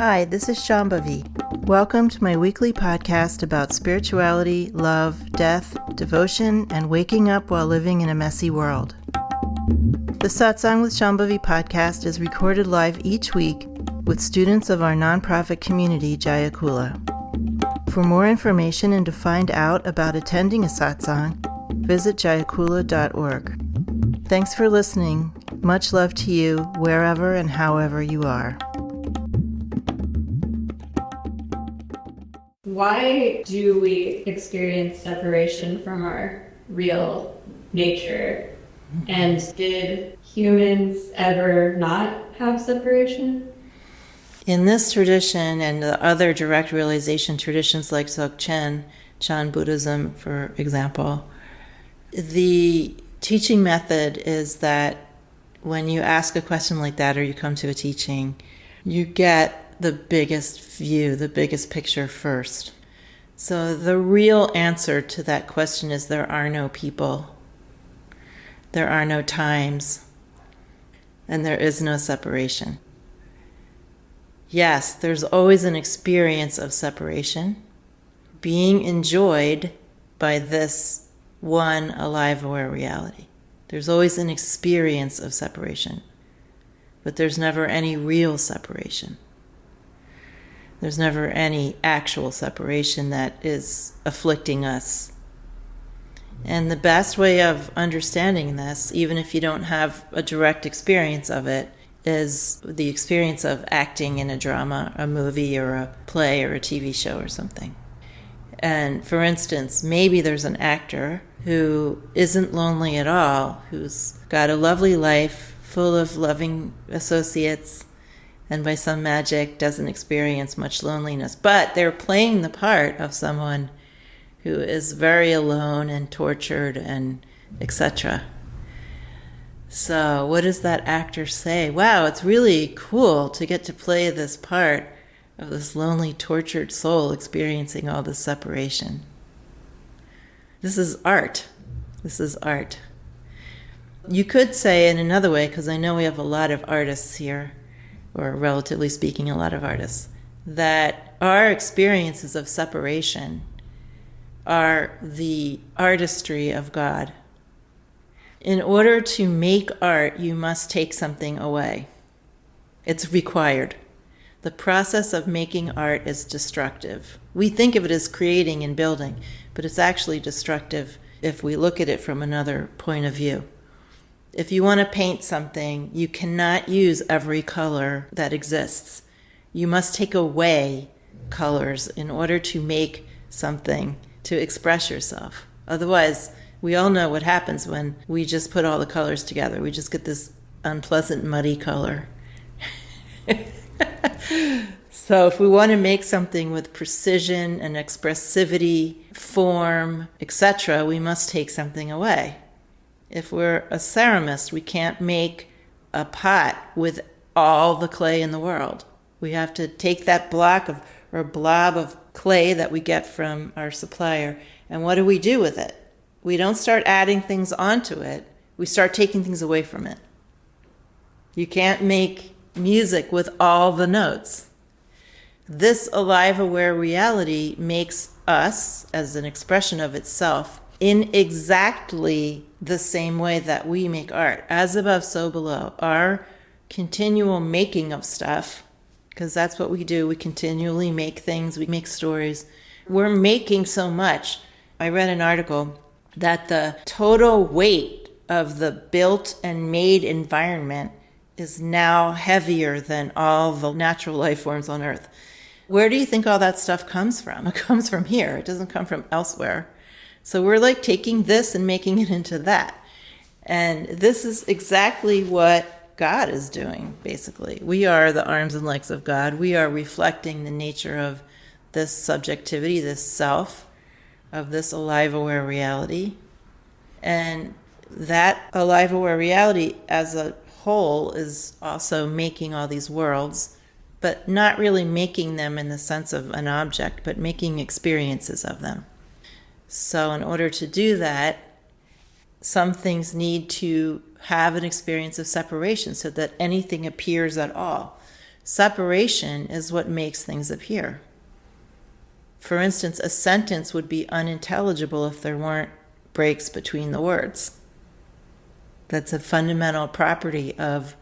Hi, this is Shambhavi. Welcome to my weekly podcast about spirituality, love, death, devotion, and waking up while living in a messy world. The Satsang with Shambhavi podcast is recorded live each week with students of our nonprofit community, Jayakula. For more information and to find out about attending a satsang, visit jayakula.org. Thanks for listening. Much love to you, wherever and however you are. Why do we experience separation from our real nature? And did humans ever not have separation? In this tradition and the other direct realization traditions like Dzogchen, Chan Buddhism, for example, the teaching method is that when you ask a question like that or you come to a teaching, you get the biggest view, the biggest picture first. So the real answer to that question is there are no people, there are no times, and there is no separation. Yes, there's always an experience of separation being enjoyed by this one alive, aware reality. There's always an experience of separation, but there's never any real separation. There's never any actual separation that is afflicting us. And the best way of understanding this, even if you don't have a direct experience of it, is the experience of acting in a drama, a movie, or a play, or a TV show, or something. And for instance, maybe there's an actor who isn't lonely at all, who's got a lovely life full of loving associates, and by some magic doesn't experience much loneliness. But they're playing the part of someone who is very alone and tortured and etc. So what does that actor say? Wow, it's really cool to get to play this part of this lonely, tortured soul experiencing all this separation. This is art. This is art. You could say in another way, because I know we have a lot of artists here, or relatively speaking, a lot of artists, that our experiences of separation are the artistry of God. In order to make art, you must take something away. It's required. The process of making art is destructive. We think of it as creating and building, but it's actually destructive if we look at it from another point of view. If you want to paint something, you cannot use every color that exists. You must take away colors in order to make something, to express yourself. Otherwise, we all know what happens when we just put all the colors together. We just get this unpleasant, muddy color. So if we want to make something with precision and expressivity, form, etc., we must take something away. If we're a ceramist, we can't make a pot with all the clay in the world. We have to take that block of or blob of clay that we get from our supplier, and what do we do with it? We don't start adding things onto it. We start taking things away from it. You can't make music with all the notes. This alive, aware reality makes us, as an expression of itself, in exactly the same way that we make art. As above, so below. Our continual making of stuff, because that's what we do. We continually make things. We make stories. We're making so much. I read an article that the total weight of the built and made environment is now heavier than all the natural life forms on Earth. Where do you think all that stuff comes from? It comes from here. It doesn't come from elsewhere. So we're like taking this and making it into that. And this is exactly what God is doing, basically. We are the arms and legs of God. We are reflecting the nature of this subjectivity, this self, of this alive, aware reality. And that alive, aware reality as a whole is also making all these worlds, but not really making them in the sense of an object, but making experiences of them. So in order to do that, some things need to have an experience of separation so that anything appears at all. Separation is what makes things appear. For instance, a sentence would be unintelligible if there weren't breaks between the words. That's a fundamental property of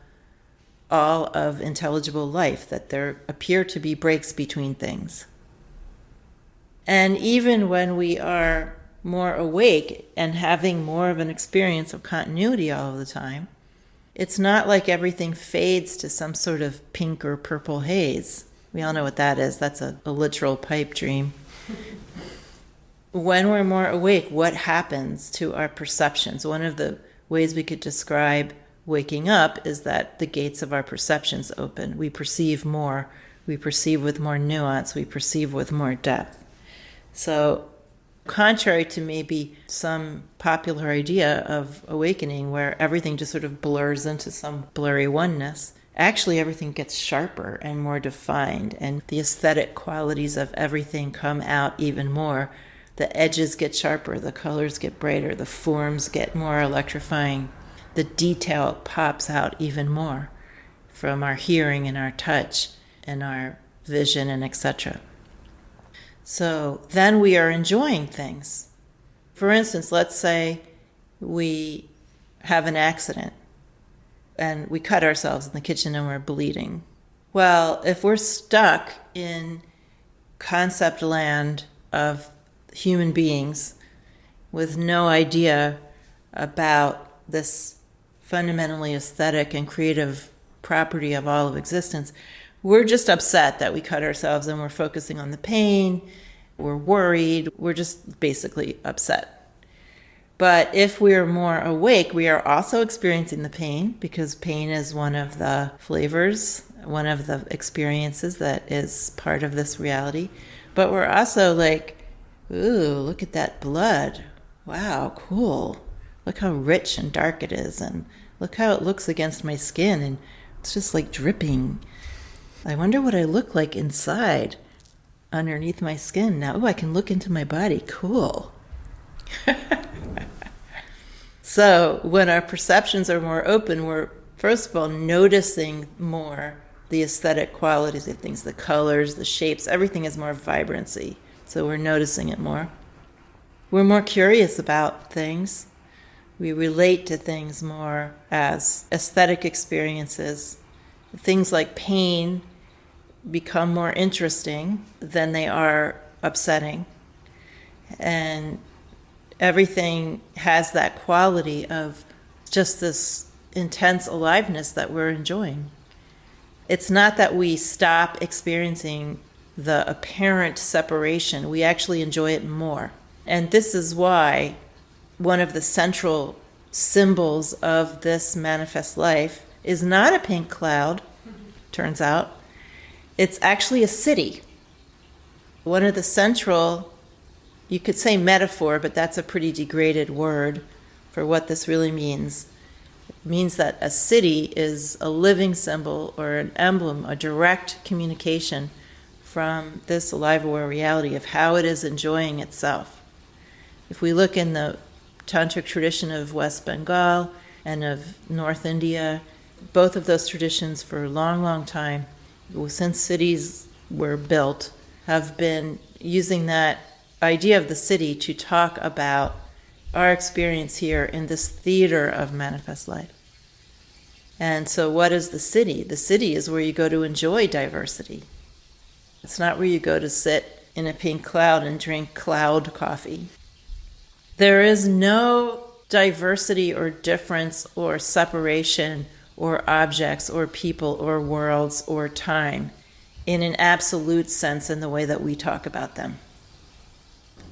all of intelligible life, that there appear to be breaks between things. And even when we are more awake and having more of an experience of continuity all of the time, it's not like everything fades to some sort of pink or purple haze. We all know what that is. That's a literal pipe dream. When we're more awake, what happens to our perceptions? One of the ways we could describe waking up is that the gates of our perceptions open. We perceive more. We perceive with more nuance. We perceive with more depth. So, contrary to maybe some popular idea of awakening where everything just sort of blurs into some blurry oneness, actually everything gets sharper and more defined, and the aesthetic qualities of everything come out even more. The edges get sharper, the colors get brighter, the forms get more electrifying. The detail pops out even more from our hearing and our touch and our vision and etc. So then we are enjoying things. For instance, let's say we have an accident and we cut ourselves in the kitchen and we're bleeding. Well, if we're stuck in concept land of human beings with no idea about this fundamentally aesthetic and creative property of all of existence, we're just upset that we cut ourselves and we're focusing on the pain, we're worried, we're just basically upset. But if we're more awake, we are also experiencing the pain, because pain is one of the flavors, one of the experiences that is part of this reality. But we're also like, ooh, look at that blood. Wow, cool. Look how rich and dark it is, and look how it looks against my skin, and it's just like dripping. I wonder what I look like inside, underneath my skin now. Oh, I can look into my body. Cool. So when our perceptions are more open, we're first of all noticing more the aesthetic qualities of things, the colors, the shapes, everything is more vibrancy. So we're noticing it more. We're more curious about things. We relate to things more as aesthetic experiences. Things like pain become more interesting than they are upsetting. And everything has that quality of just this intense aliveness that we're enjoying. It's not that we stop experiencing the apparent separation. We actually enjoy it more. And this is why one of the central symbols of this manifest life is not a pink cloud, turns out. It's actually a city. One of the central, you could say metaphor, but that's a pretty degraded word for what this really means. It means that a city is a living symbol or an emblem, a direct communication from this alive aware reality of how it is enjoying itself. If we look in the tantric tradition of West Bengal and of North India, both of those traditions for a long, long time, since cities were built, have been using that idea of the city to talk about our experience here in this theater of manifest life. And so what is the city? The city is where you go to enjoy diversity. It's not where you go to sit in a pink cloud and drink cloud coffee. There is no diversity or difference or separation or objects or people or worlds or time in an absolute sense in the way that we talk about them.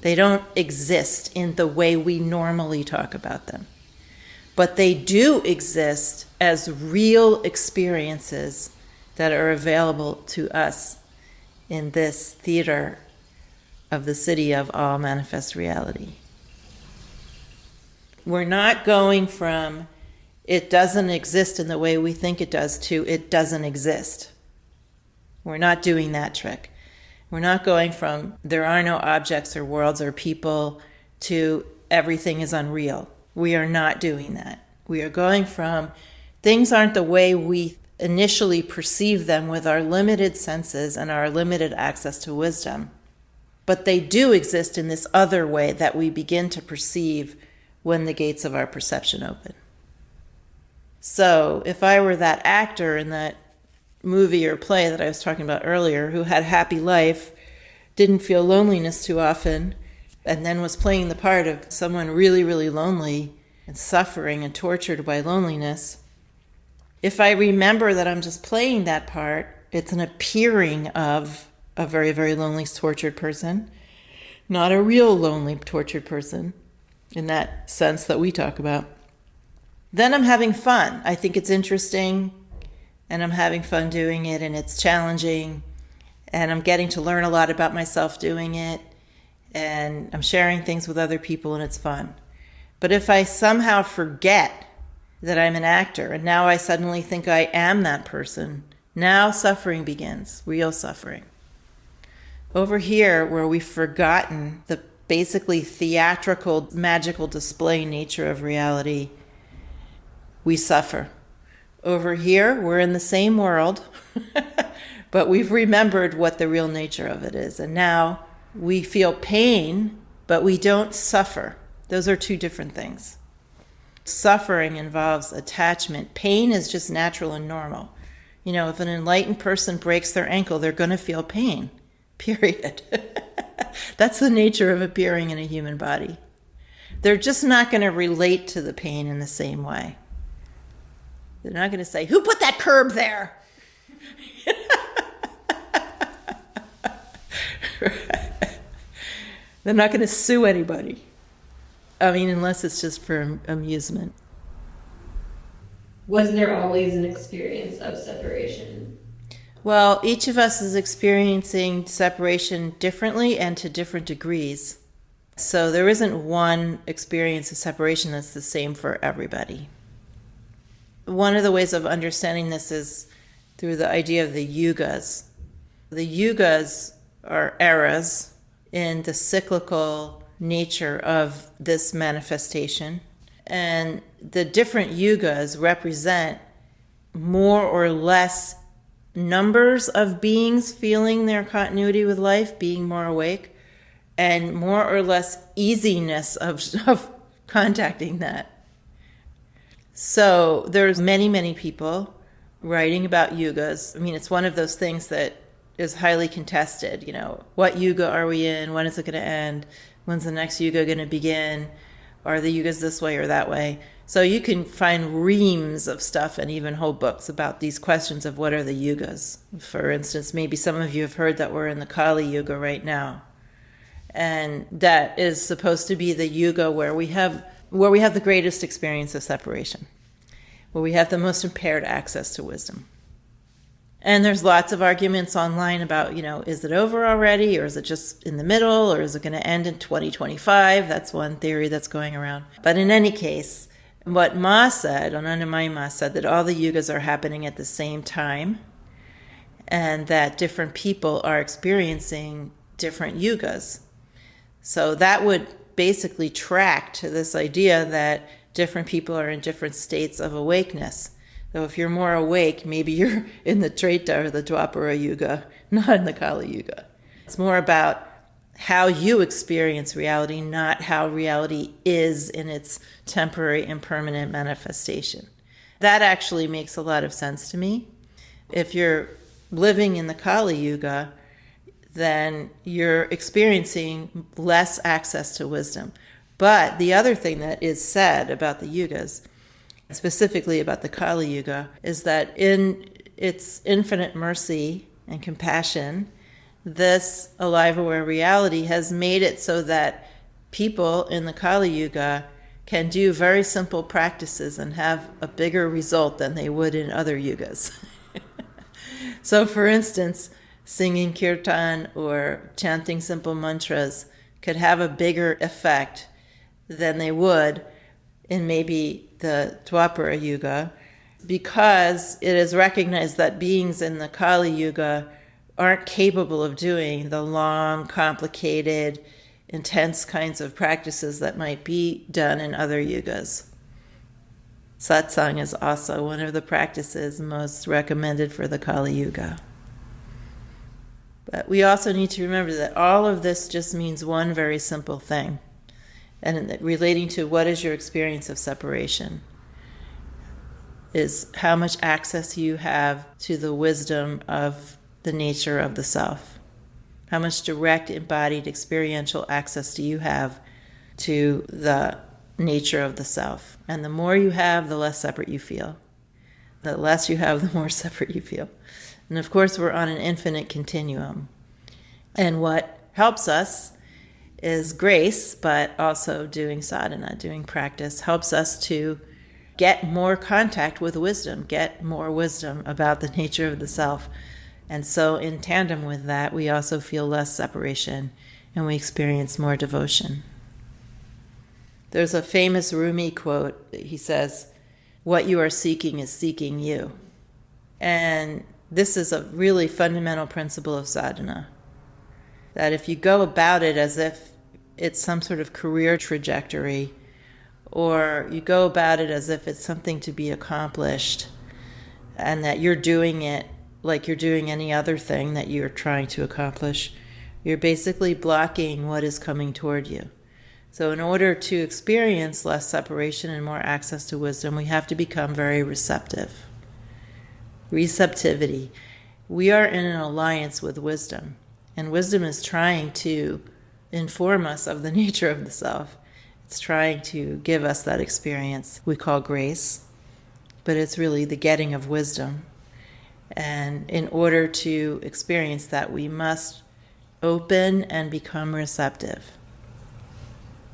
They don't exist in the way we normally talk about them. But they do exist as real experiences that are available to us in this theater of the city of all manifest reality. We're not going from it doesn't exist in the way we think it does to it doesn't exist. We're not doing that trick. We're not going from there are no objects or worlds or people to everything is unreal. We are not doing that. We are going from things aren't the way we initially perceive them with our limited senses and our limited access to wisdom. But they do exist in this other way that we begin to perceive when the gates of our perception open. So if I were that actor in that movie or play that I was talking about earlier, who had a happy life, didn't feel loneliness too often, and then was playing the part of someone really, really lonely and suffering and tortured by loneliness, if I remember that I'm just playing that part, it's an appearing of a very, very lonely, tortured person, not a real lonely, tortured person in that sense that we talk about, then I'm having fun. I think it's interesting, and I'm having fun doing it, and it's challenging, and I'm getting to learn a lot about myself doing it, and I'm sharing things with other people, and it's fun. But if I somehow forget that I'm an actor, and now I suddenly think I am that person, now suffering begins, real suffering. Over here, where we've forgotten the basically theatrical, magical display nature of reality, we suffer. Over here, we're in the same world, but we've remembered what the real nature of it is. And now we feel pain, but we don't suffer. Those are two different things. Suffering involves attachment. Pain is just natural and normal. You know, if an enlightened person breaks their ankle, they're going to feel pain, period. That's the nature of appearing in a human body. They're just not going to relate to the pain in the same way. They're not going to say, "Who put that curb there?" They're not going to sue anybody. I mean, unless it's just for amusement. Was there always an experience of separation? Well, each of us is experiencing separation differently and to different degrees. So there isn't one experience of separation that's the same for everybody. One of the ways of understanding this is through the idea of the yugas. The yugas are eras in the cyclical nature of this manifestation. And the different yugas represent more or less numbers of beings feeling their continuity with life, being more awake, and more or less easiness of contacting that. So there's many, many people writing about yugas. I mean, it's one of those things that is highly contested. You know, what yuga are we in? When is it going to end? When's the next yuga going to begin? Are the yugas this way or that way? So you can find reams of stuff and even whole books about these questions of what are the yugas. For instance, maybe some of you have heard that we're in the Kali Yuga right now. And that is supposed to be the yuga where we have the greatest experience of separation, where we have the most impaired access to wisdom. And there's lots of arguments online about, you know, is it over already, or is it just in the middle, or is it going to end in 2025? That's one theory that's going around. But in any case, what Ma said, Anandamayi Ma said, that all the yugas are happening at the same time, and that different people are experiencing different yugas. So that would basically track to this idea that different people are in different states of awakeness. So if you're more awake, maybe you're in the Treta or the Dwapara Yuga, not in the Kali Yuga. It's more about how you experience reality, not how reality is in its temporary impermanent manifestation. That actually makes a lot of sense to me. If you're living in the Kali Yuga, then you're experiencing less access to wisdom. But the other thing that is said about the yugas, specifically about the Kali Yuga, is that in its infinite mercy and compassion, this alive aware reality has made it so that people in the Kali Yuga can do very simple practices and have a bigger result than they would in other yugas. So for instance, singing kirtan or chanting simple mantras could have a bigger effect than they would in maybe the Dwapara Yuga, because it is recognized that beings in the Kali Yuga aren't capable of doing the long, complicated, intense kinds of practices that might be done in other yugas. Satsang is also one of the practices most recommended for the Kali Yuga. But we also need to remember that all of this just means one very simple thing, and relating to what is your experience of separation is how much access you have to the wisdom of the nature of the self. How much direct, embodied, experiential access do you have to the nature of the self? And the more you have, the less separate you feel. The less you have, the more separate you feel. And of course, we're on an infinite continuum. And what helps us is grace, but also doing sadhana, doing practice, helps us to get more contact with wisdom, get more wisdom about the nature of the self. And so in tandem with that, we also feel less separation and we experience more devotion. There's a famous Rumi quote. He says, "What you are seeking is seeking you." And this is a really fundamental principle of sadhana, that if you go about it as if it's some sort of career trajectory, or you go about it as if it's something to be accomplished, and that you're doing it like you're doing any other thing that you're trying to accomplish, you're basically blocking what is coming toward you. So in order to experience less separation and more access to wisdom, we have to become very receptive. Receptivity. We are in an alliance with wisdom, and wisdom is trying to inform us of the nature of the self. It's trying to give us that experience we call grace, but it's really the getting of wisdom. And in order to experience that, we must open and become receptive.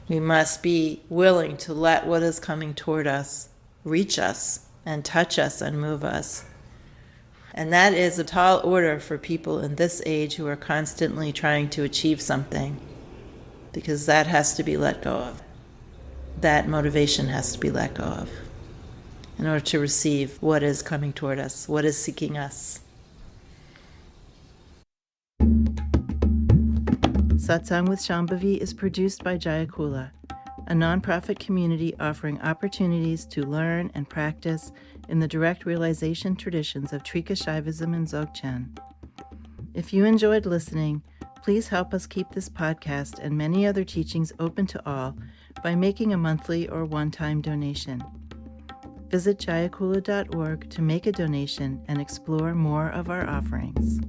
We must be willing to let what is coming toward us reach us and touch us and move us. And that is a tall order for people in this age who are constantly trying to achieve something, because that has to be let go of. That motivation has to be let go of in order to receive what is coming toward us, what is seeking us. Satsang with Shambhavi is produced by Jayakula, a nonprofit community offering opportunities to learn and practice in the direct realization traditions of Trika Shaivism and Dzogchen. If you enjoyed listening, please help us keep this podcast and many other teachings open to all by making a monthly or one-time donation. Visit jayakula.org to make a donation and explore more of our offerings.